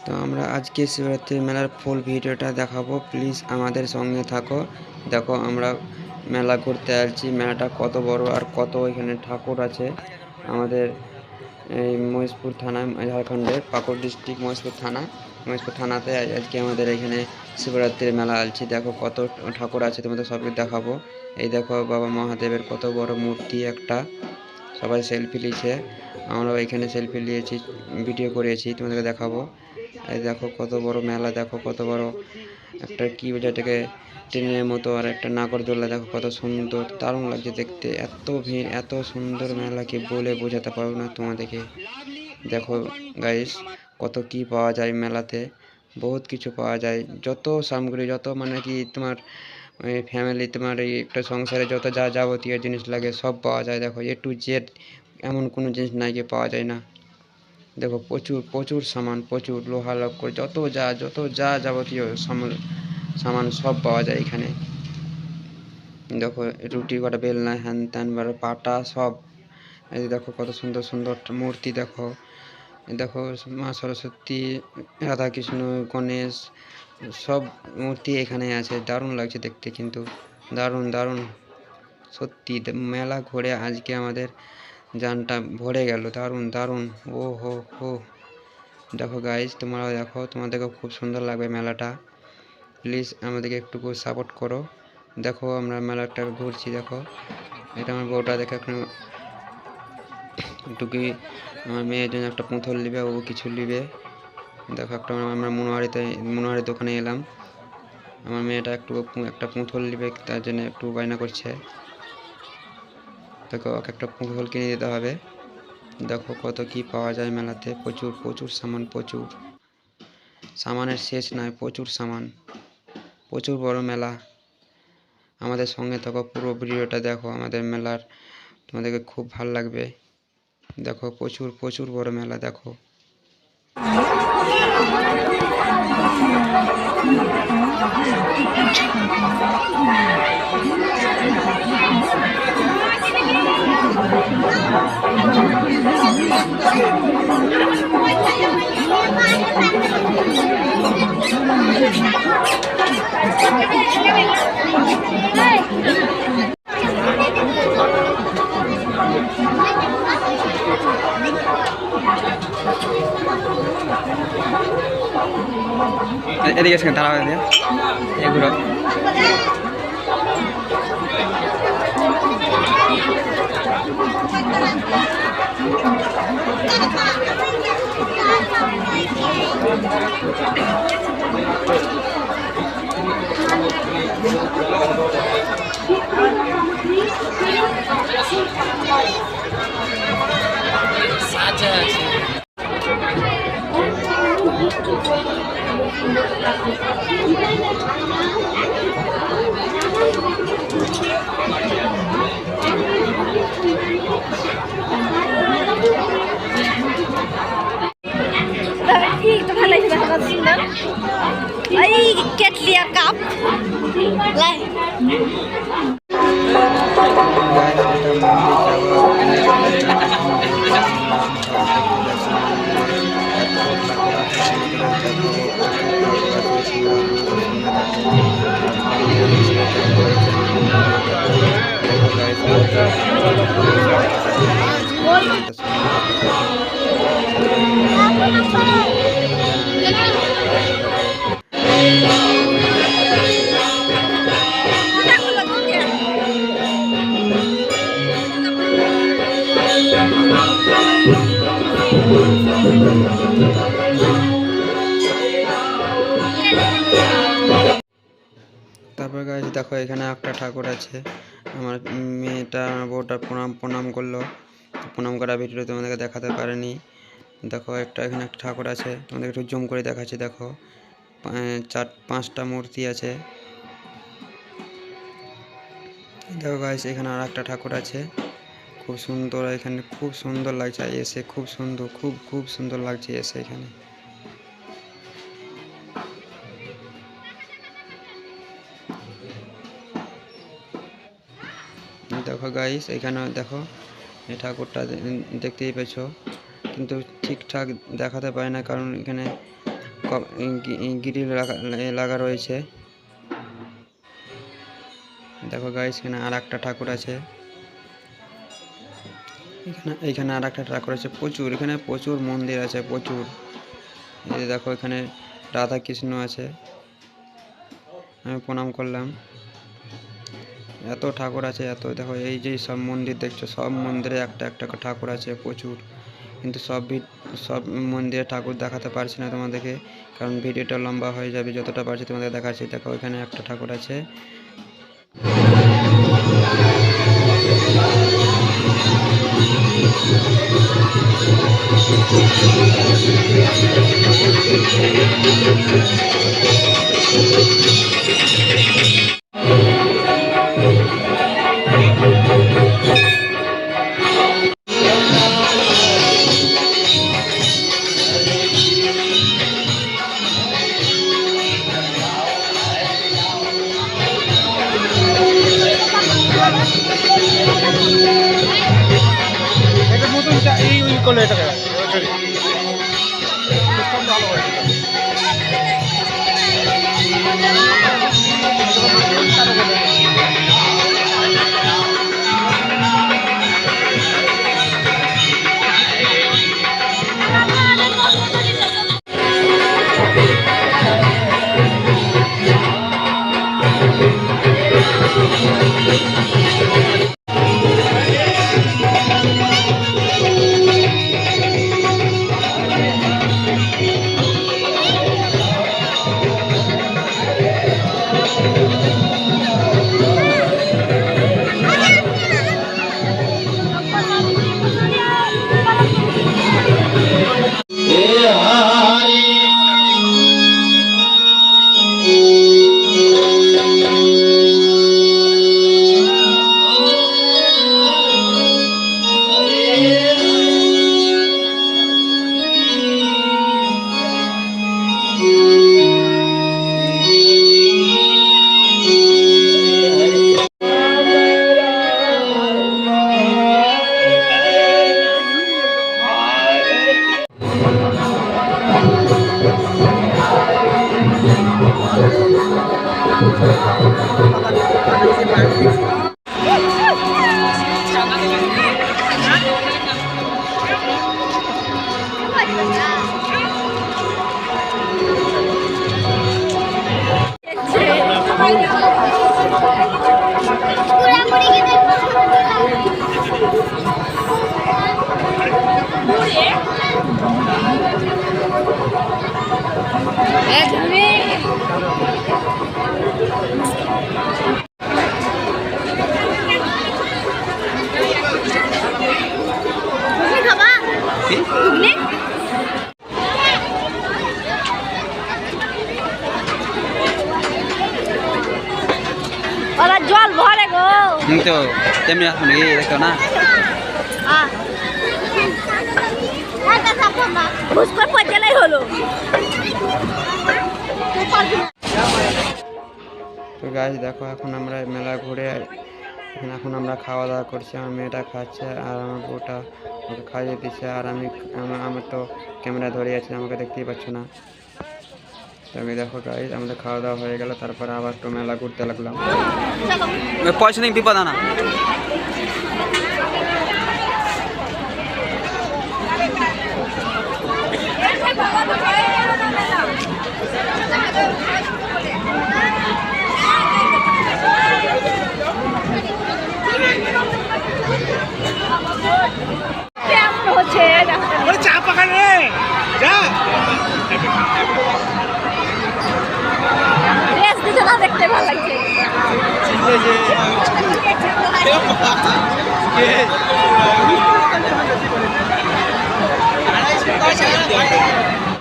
তো আমরা আজকে শিবরাত্রি মেলার ফুল ভিডিওটা দেখাবো, প্লিজ আমাদের সঙ্গে থাকো। দেখো আমরা মেলা ঘুরতে আসছি, মেলাটা কত বড় আর কত এখানে ঠাকুর আছে। আমাদের এই মহেশপুর থানা, ঝাড়খণ্ডের পাকুড় ডিস্ট্রিক্ট মহেশপুর থানাতে আজকে আমাদের এখানে শিবরাত্রির মেলা আলছি। দেখো কত ঠাকুর আছে, তোমাদের সবকে দেখাবো। এই দেখো বাবা মহাদেবের কত বড় মূর্তি একটা, সবাই সেলফি নিয়েছে, আমরাও এখানে সেলফি নিয়েছি, ভিডিও করেছি, তোমাদেরকে দেখাবো। এই দেখো কত বড় মেলা, দেখো কত বড় একটা কি যেটাকে ট্রেনের মতো, আর একটা নাগরদোলা, দেখো কত সুন্দর, দারুণ লাগছে দেখতে। এত ভিড়, এত সুন্দর মেলাকে বলে বোঝাতে পারবো না তোমাদেরকে। দেখো গাইস কত কি পাওয়া যায় মেলাতে, বহুত কিছু পাওয়া যায়, যত সামগ্রী, যত মানে কি তোমার ফ্যামিলি, তোমার এই একটা সংসারে যত যা যাবতীয় জিনিস লাগে সব পাওয়া যায়। দেখো এ টু জেড, এমন কোনো জিনিস নাই যে পাওয়া যায় না। দেখো প্রচুর প্রচুর সামান, প্রচুর লোহা লক্কর, যত যা যাবতীয় সামান সব পাওয়া যায় এখানে। দেখো রুটি কটা, বেলনা, হ্যান ত্যান, পাটা সব। এই দেখো কত সুন্দর সুন্দর মূর্তি, দেখো দেখো মা সরস্বতী, রাধাকৃষ্ণ, গণেশ, সব মূর্তি এখানে আছে। দারুণ লাগছে দেখতে, কিন্তু দারুণ দারুণ সত্যি। মেলা ঘুরে আজকে আমাদের জানটা ভরে গেল, দারুণ দারুণ। ও হো হো, দেখো গাইজ তোমরা দেখো, তোমাদেরকে খুব সুন্দর লাগবে মেলাটা, প্লিজ আমাদেরকে একটু সাপোর্ট করো। দেখো আমরা মেলাটা ঘুরছি, দেখো এটা আমার বউটা, দেখো একটু কি আমার মেয়ের জন্য একটা পুঁথল নিবে, ও কিছু নিবে। দেখো একটা আমরা মনোহারি দোকানে এলাম, আমার মেয়েটা একটা পুঁথল নিবে, তার জন্য একটু বায়না করছে। দেখো ওকে একটা পুঁথল কিনে দিতে হবে। দেখো কত কি পাওয়া যায় মেলাতে, প্রচুর প্রচুর সামান, প্রচুর সামানের শেষ নয়, প্রচুর সামান, প্রচুর বড় মেলা। আমাদের সঙ্গে থাকো, পুরো ভিডিওটা দেখো আমাদের মেলার, তোমাদেরকে খুব ভালো লাগবে। দেখো প্রচুর প্রচুর বড় মেলা, দেখো এদিকে দাঁড়াবে দিয়ে এগুলো। সাজা আছে। কেটলি আর কাপ লাই তারপর গাইজ দেখো এখানে একটা ঠাকুর আছে, আমার মেয়েটা, আমার বউটা প্রণাম করলো, প্রণাম করা ভিডিও তোমাদেরকে দেখাতে পারেনি। দেখো এখানে একটা ঠাকুর আছে, তোমাদের একটু জুম করে দেখাচ্ছি। দেখো 4-5টা মূর্তি আছে। দেখো গাইজ এখানে আর একটা ঠাকুর আছে, খুব সুন্দর, এখানে খুব সুন্দর লাগছে এসে, খুব সুন্দর, খুব সুন্দর লাগছে এসে এখানে। দেখো গাইস এখানে দেখো এই ঠাকুরটা দেখতেই পেছো, কিন্তু ঠিকঠাক দেখাতে পারি না কারণ এখানে গ্রিল লাগা রয়েছে। দেখো গাইস, এখানে আর একটা ঠাকুর আছে, এখানে আর একটা ঠাকুর আছে। প্রচুর এখানে প্রচুর মন্দির আছে, প্রচুর। এই যে দেখো এখানে রাধা কৃষ্ণ আছে, আমি প্রণাম করলাম। এত ঠাকুর আছে, এত। দেখো এই যে সব মন্দির দেখছো, সব মন্দিরে একটা একটা করে ঠাকুর আছে, প্রচুর। কিন্তু সব মন্দিরে ঠাকুর দেখাতে পারছি না তোমাদেরকে, কারণ ভিডিওটা লম্বা হয়ে যাবে। যতটা পারছি তোমাদের দেখাচ্ছি। দেখো এখানে একটা ঠাকুর আছে। এটার মতন এই ওই করলে এটাকে সিস্টেম ভালো হয়। ওরা জল ভরে গো। তো তেমনি এখন এই দেখো না, হলো। তো গাইস দেখো, এখন আমরা মেলা ঘুরে এখন আমরা খাওয়া দাওয়া করছি। আমার মেয়েটা খাচ্ছে আর আমার বউটা ওকে খাইয়ে দিচ্ছে, আর আমি তো ক্যামেরা ধরে আছি, আমাকে দেখতেই পাচ্ছ না। তবে দেখো গাইস, আমাদের খাওয়া দাওয়া হয়ে গেল, তারপরে আবার একটু মেলা ঘুরতে লাগলাম। পয়সা নেই, বিপদ আনা। চা পাখানে যা দেখতে ভালো লাগছে।